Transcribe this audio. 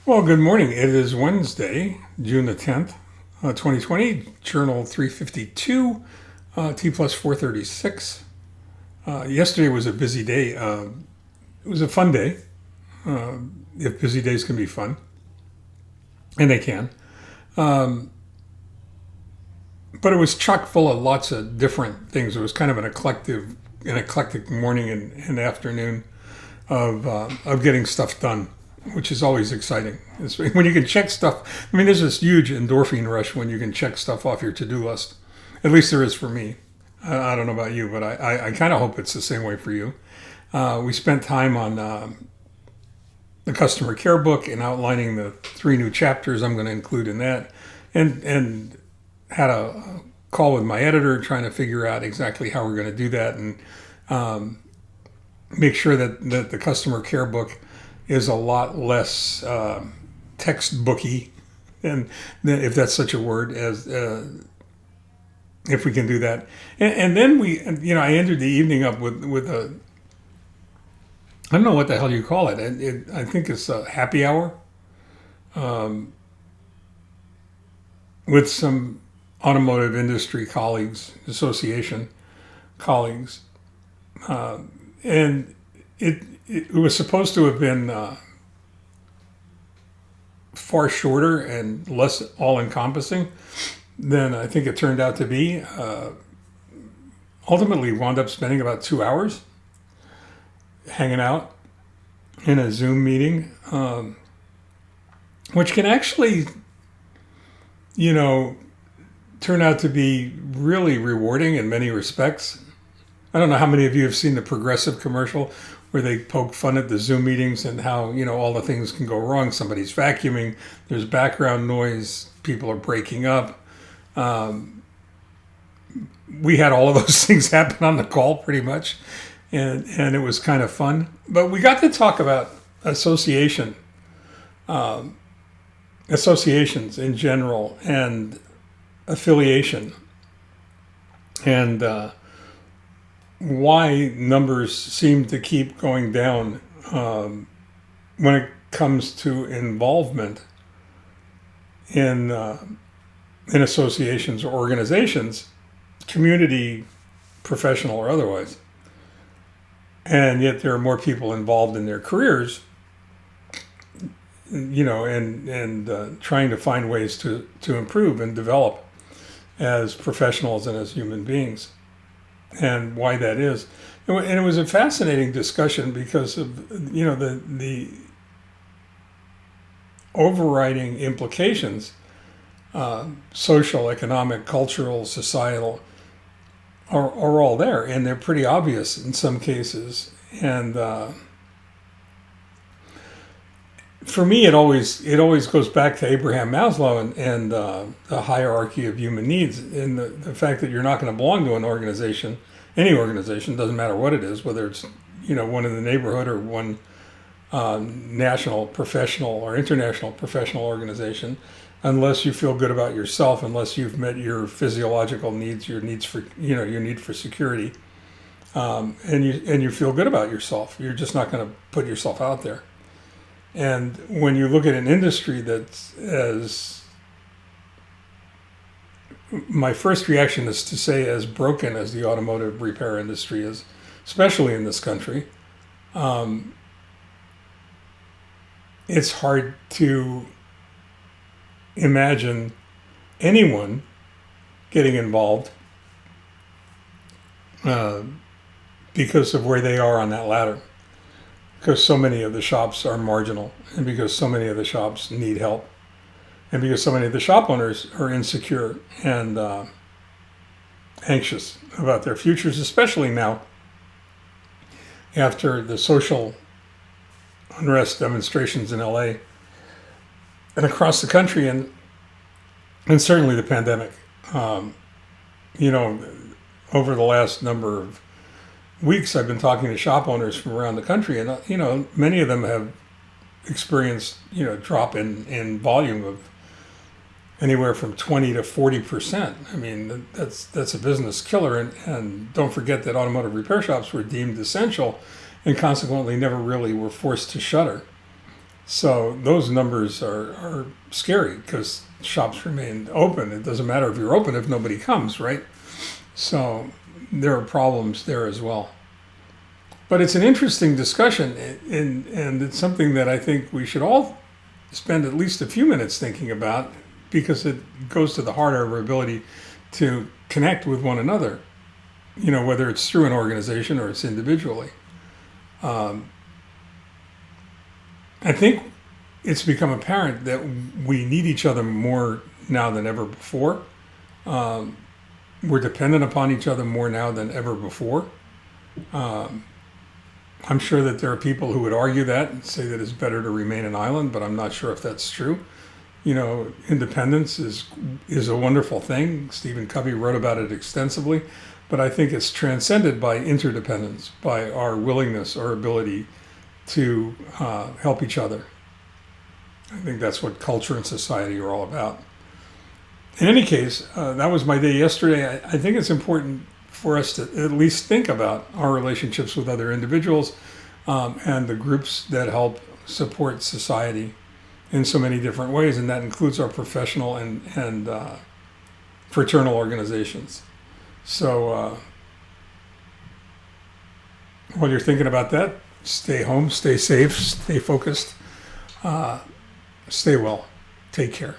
Well, good morning. It is Wednesday, June the 10th, 2020, Journal 352, T+436. Yesterday was a busy day. It was a fun day, if busy days can be fun, and they can. But it was chock full of lots of different things. It was kind of an eclectic morning and afternoon of getting stuff done, which is always exciting. When you can check stuff, I mean, there's this huge endorphin rush when you can check stuff off your to-do list. At least there is for me. I don't know about you, but I kind of hope it's the same way for you. We spent time on the customer care book and outlining the 3 new chapters I'm going to include in that, and had a call with my editor trying to figure out exactly how we're going to do that and make sure that the customer care book is a lot less textbooky, and if that's such a word, as if we can do that. And then I ended the evening up with a, I don't know what the hell you call it. I think it's a happy hour with some automotive industry colleagues, association colleagues, and it was supposed to have been far shorter and less all-encompassing than I think it turned out to be. Ultimately, wound up spending about 2 hours hanging out in a Zoom meeting, which can actually, turn out to be really rewarding in many respects. I don't know how many of you have seen the Progressive commercial where they poke fun at the Zoom meetings and how, all the things can go wrong. Somebody's vacuuming, there's background noise, people are breaking up. We had all of those things happen on the call pretty much, and it was kind of fun. But we got to talk about associations in general, and affiliation, and why numbers seem to keep going down when it comes to involvement in associations or organizations, community, professional or otherwise. And yet there are more people involved in their careers, and trying to find ways to improve and develop as professionals and as human beings, and why that is. And it was a fascinating discussion because of the overriding implications, social, economic, cultural, societal, are all there, and they're pretty obvious in some cases. And for me, it always goes back to Abraham Maslow and the hierarchy of human needs, and the fact that you're not going to belong to an organization, any organization, doesn't matter what it is, whether it's one in the neighborhood or one national, professional, or international professional organization, unless you feel good about yourself, unless you've met your physiological needs, your needs for your need for security, and you feel good about yourself. You're just not going to put yourself out there. And when you look at an industry that's my first reaction is to say as broken as the automotive repair industry is, especially in this country, it's hard to imagine anyone getting involved because of where they are on that ladder. Because so many of the shops are marginal, and because so many of the shops need help, and because so many of the shop owners are insecure and anxious about their futures, especially now after the social unrest demonstrations in LA and across the country, and certainly the pandemic. Over the last number of weeks, I've been talking to shop owners from around the country, and many of them have experienced drop in volume of anywhere from 20 to 40%. I mean, that's a business killer, and don't forget that automotive repair shops were deemed essential, and consequently never really were forced to shutter. So those numbers are scary because shops remain open. It doesn't matter if you're open if nobody comes, right? So there are problems there as well. But it's an interesting discussion, and it's something that I think we should all spend at least a few minutes thinking about because it goes to the heart of our ability to connect with one another, whether it's through an organization or it's individually. I think it's become apparent that we need each other more now than ever before. We're dependent upon each other more now than ever before. I'm sure that there are people who would argue that and say that it's better to remain an island, but I'm not sure if that's true. Independence is a wonderful thing. Stephen Covey wrote about it extensively, but I think it's transcended by interdependence, by our willingness, our ability to help each other. I think that's what culture and society are all about. In any case, that was my day yesterday. I think it's important for us to at least think about our relationships with other individuals and the groups that help support society in so many different ways, and that includes our professional and fraternal organizations. So while you're thinking about that, stay home, stay safe, stay focused, stay well, take care.